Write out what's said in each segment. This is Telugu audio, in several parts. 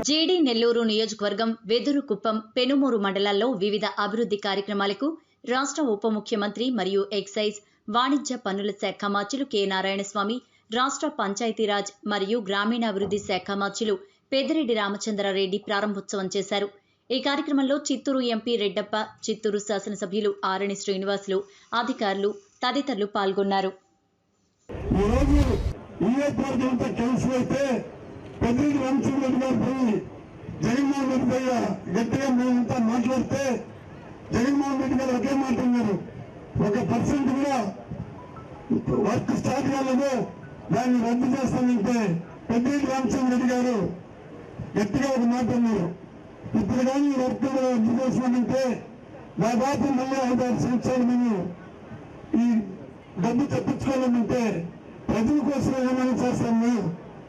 జీడీ నెల్లూరు నియోజకవర్గం వెదురుకుప్పం పెనుమూరు మండలాల్లో వివిధ అభివృద్ధి కార్యక్రమాలకు రాష్ట్ర ఉప ముఖ్యమంత్రి మరియు ఎక్సైజ్ వాణిజ్య పన్నుల శాఖ మంత్రులు కె నారాయణస్వామి, రాష్ట్ర పంచాయతీరాజ్ మరియు గ్రామీణాభివృద్ధి శాఖ మంత్రులు పెద్దిరెడ్డి రామచంద్రారెడ్డి ప్రారంభోత్సవం చేశారు. ఈ కార్యక్రమంలో చిత్తూరు ఎంపీ రెడ్డప్ప, చిత్తూరు శాసనసభ్యులు ఆరణి శ్రీనివాసులు, అధికారులు తదితరులు పాల్గొన్నారు. జగన్మోహన్ రెడ్డి పై గట్టిగా మేమంతా మాట్లాడితే జగన్మోహన్ రెడ్డి గారు ఒకే మాట ఉన్నారు, 1% కూడా వర్క్ స్టార్ట్ కాలేదు, దాన్ని రద్దు చేస్తానంటే పెద్దిరెడ్డి రామచంద్ర రెడ్డి గారు గట్టిగా ఒక మాట ఉన్నారు. ఇప్పుడు కానీ వర్క్ రద్దు చేస్తానంటే దాదాపు మళ్ళీ 5-6 సంవత్సరాలు మేము ఈ డబ్బు తెప్పించుకోవాలంటే ప్రజల కోసం ఏమైనా చేస్తాము,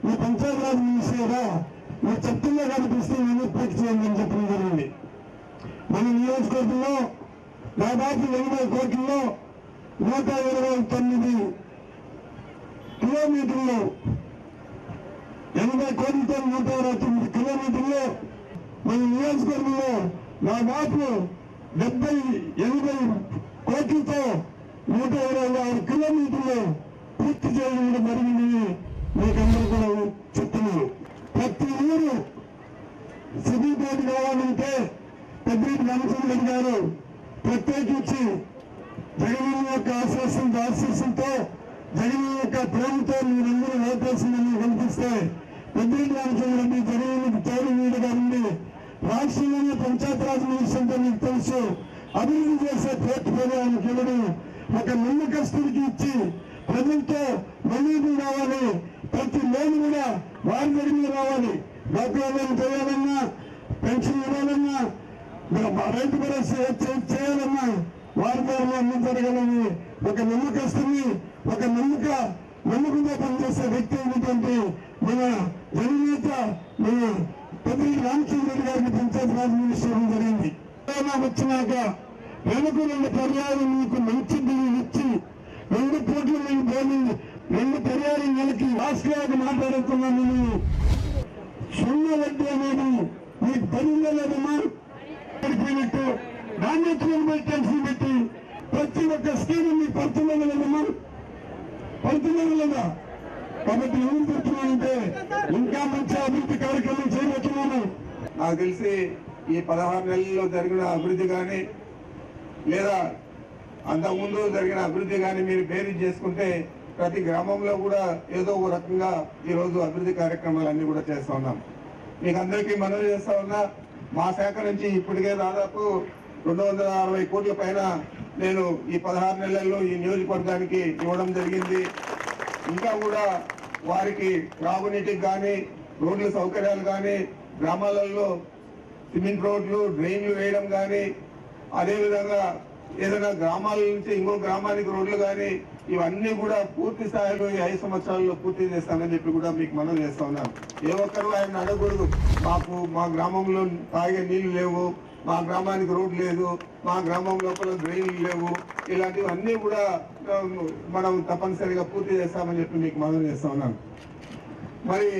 మీ పంచాయతీరాజ్ మినిస్టర్గా మీ చట్టంలో కనిపిస్తే నేను పూర్తి చేయండి అని చెప్పడం జరిగింది. మన నియోజకవర్గంలో దాదాపు 80 కోట్లలో 129 కిలోమీటర్లు, 80 కోట్లతో 129 కిలోమీటర్లు మన నియోజకవర్గంలో దాదాపు 70-80 కోట్లతో 126 కిలోమీటర్లు పూర్తి చేయడం జరిగిందని మీకందరూ కూడా చెప్తున్నారు. ప్రతి ఊరు సిబిపేట కావాలంటే పెద్దిరెడ్డి రామచంద్ర రెడ్డి గారు ప్రత్యేకించి జగన్ యొక్క ఆశీస్సులతో జగన్ యొక్క ప్రేమతో మీరందరూ ఓటేసిందని కనిపిస్తే పెద్దిరెడ్డి రామచంద్ర రెడ్డి జగన్ తోడు వీడుగా ఉండి రాష్ట్రంలోని పంచాయతీరాజ్ మినిస్టర్తో మీకు తెలుసు అభివృద్ధి చేసే పోర్ట్ఫోలియో ఆయనకి ఇవ్వడం, ఒక నమ్మకస్తుడికి ఇచ్చి ప్రజలతో మనీ రావాలి, ప్రతి లోన్ కూడా వారి దగ్గర రావాలి, డాక్యుమెంట్ చేయాలన్నా, పెన్షన్ ఇవ్వాలన్నా, రైతు భరోసా చేయాలన్నా వారి ద్వారా అన్ని జరగాలని ఒక నమ్మకస్తుని, ఒక నమ్మకంగా పనిచేసే వ్యక్తి అయినటువంటి మన జననేత మన పెద్దిరెడ్డి రామచంద్ర రెడ్డి గారికి పంచాయతీరాజ్ మినిస్టర్ జరిగింది. వచ్చినాక వెనక 2 పర్యాలు మీకు మంచి బిల్లు ఇచ్చి 2 కోట్ల మీకు బోర్డింగ్ 2 పర్యాలు నెలకి రాష్ట్రాలకు మాట్లాడుతున్నాను. సున్న వడ్డీ అనేది మీకు పనిలో లేదమ్మా, పడిపోయినట్టు నాణ్యతను టెన్షన్ పెట్టి ప్రతి ఒక్క స్కీమ్ మీకు పడుతున్నది లేదమ్మా, పడుతున్నది లేదా? కాబట్టి ఏం చెప్తున్నానంటే ఇంకా మంచి అభివృద్ధి కార్యక్రమం చేయబోతున్నాను. నాకు తెలిసి ఈ 16 నెలల్లో జరిగిన అభివృద్ధి కానీ లేదా అంతకుముందు జరిగిన అభివృద్ధి కానీ మీరు బేరీ చేసుకుంటే ప్రతి గ్రామంలో కూడా ఏదో ఒక రకంగా ఈరోజు అభివృద్ధి కార్యక్రమాలన్నీ కూడా చేస్తూ ఉన్నాం. మీకు అందరికీ మనవి చేస్తా ఉన్నా, మా శాఖ నుంచి ఇప్పటికే దాదాపు 260 కోట్ల పైన నేను ఈ 16 నెలల్లో ఈ నియోజకవర్గానికి ఇవ్వడం జరిగింది. ఇంకా కూడా వారికి త్రాగునీటికి కానీ, రోడ్ల సౌకర్యాలు కానీ, గ్రామాలలో సిమెంట్ రోడ్లు, డ్రైన్లు వేయడం కానీ, అదేవిధంగా ఏదైనా గ్రామాల నుంచి ఇంకో గ్రామానికి రోడ్లు కానీ, ఇవన్నీ కూడా పూర్తి స్థాయిలో ఈ 5 సంవత్సరాల్లో పూర్తి చేస్తానని చెప్పి కూడా మీకు మనవి చేస్తా ఉన్నాను. ఏ ఒక్కరు ఆయన అడగకూడదు, మా గ్రామంలో తాగే నీళ్లు లేవు, మా గ్రామానికి రోడ్ లేదు, మా గ్రామం లోపల డ్రైన్లు లేవు, ఇలాంటివన్నీ కూడా మనం తప్పనిసరిగా పూర్తి చేస్తామని చెప్పి మీకు మనవి చేస్తా ఉన్నాను. మరి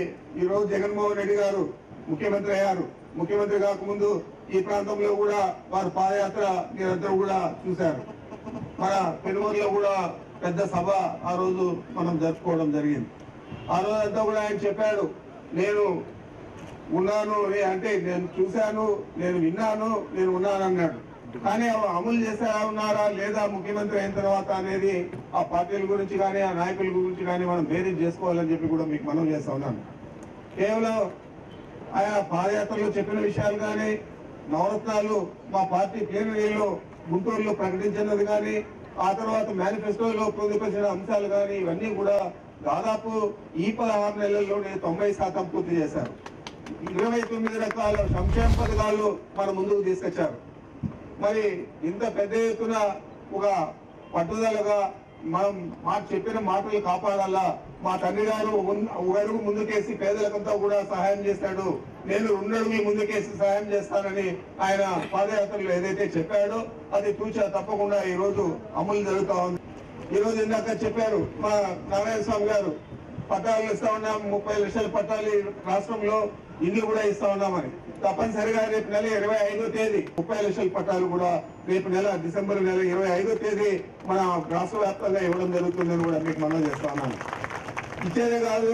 ఈరోజు జగన్మోహన్ రెడ్డి గారు ముఖ్యమంత్రి అయ్యారు. ముఖ్యమంత్రి కాకముందు ఈ ప్రాంతంలో కూడా వారు పాదయాత్ర మీరందరూ కూడా చూశారు. మన పెనుమూరులో కూడా పెద్ద సభ ఆ రోజు మనం జరుపుకోవడం జరిగింది. ఆ రోజంతా కూడా ఆయన చెప్పాడు, నేను ఉన్నాను అంటే నేను చూశాను, నేను విన్నాను, నేను ఉన్నాను అన్నాడు. కానీ అమలు చేసే ఉన్నారా లేదా ముఖ్యమంత్రి అయిన తర్వాత అనేది ఆ పార్టీల గురించి కానీ ఆ నాయకుల గురించి కానీ మనం బేరీజ్ చేసుకోవాలని చెప్పి కూడా మీకు మనం చేస్తా ఉన్నాను. కేవలం ఆయన పాదయాత్రలో చెప్పిన విషయాలు కానీ, నవరత్నాలు మా పార్టీ ప్లేనరీలో గుంటూరులో ప్రకటించినది కానీ, ఆ తర్వాత మేనిఫెస్టోలో పొందుపరిచిన అంశాలు కానీ, ఇవన్నీ కూడా దాదాపు ఈ 16 నెలల్లోనే 90% పూర్తి చేశారు. 29 రకాల సంక్షేమ పథకాలు మన ముందుకు తీసుకొచ్చారు. మరి ఇంత పెద్ద ఎత్తున ఒక పట్టుదలగా మనం చెప్పిన మాటలు కాపాడాలా. మా తండ్రి గారు 1 అడుగు ముందుకేసి పేదలకంతా కూడా సహాయం చేశాడు, నేను 2 అడుగులు ముందుకేసి సహాయం చేస్తానని ఆయన పాదయాత్రలో ఏదైతే చెప్పాడో అది తూచా తప్పకుండా ఈ రోజు అమలు జరుగుతా ఉంది. ఈ రోజు ఇందాక చెప్పారు మా నారాయణ స్వామి గారు, పట్టాలు ఇస్తా ఉన్నాం, 30 లక్షల పట్టాలు రాష్ట్రంలో, ఇల్లు కూడా ఇస్తా ఉన్నామని. తప్పనిసరిగా రేపు నెల 25వ తేదీ 30 లక్షల పట్టాలు కూడా రేపు నెల డిసెంబర్ నెల 25వ తేదీ మన రాష్ట్ర వ్యాప్తంగా ఇవ్వడం జరుగుతుందని కూడా మీకు మనం చేస్తా ఉన్నాను. ఇచ్చేదే కాదు,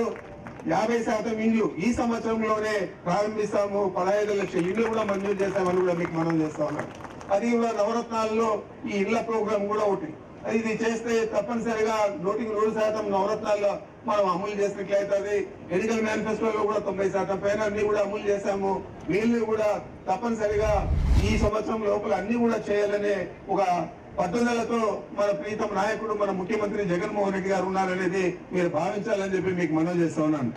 50% ఇండ్లు ఈ సంవత్సరంలోనే ప్రారంభిస్తాము, 15 లక్షల ఇండ్లు కూడా మంజూరు చేస్తామని కూడా మీకు మనం చేస్తా ఉన్నాం. అది కూడా నవరత్నాల్లో ఈ ఇళ్ల ప్రోగ్రాం కూడా ఒకటి. ఇది చేస్తే తప్పనిసరిగా 100% నవరత్నాల్లో మనం అమలు చేసినట్లయితే ఎన్నికల మేనిఫెస్టోలో కూడా 90% పైన అన్ని కూడా అమలు చేశాము. వీళ్ళు కూడా తప్పనిసరిగా ఈ సంవత్సరం లోపల అన్ని కూడా చేయాలనే ఒక పట్టుదలతో మన ప్రీతం నాయకుడు మన ముఖ్యమంత్రి జగన్మోహన్ రెడ్డి గారు ఉన్నారనేది మీరు భావించాలని చెప్పి మీకు మనవి చేస్తా ఉన్నాను.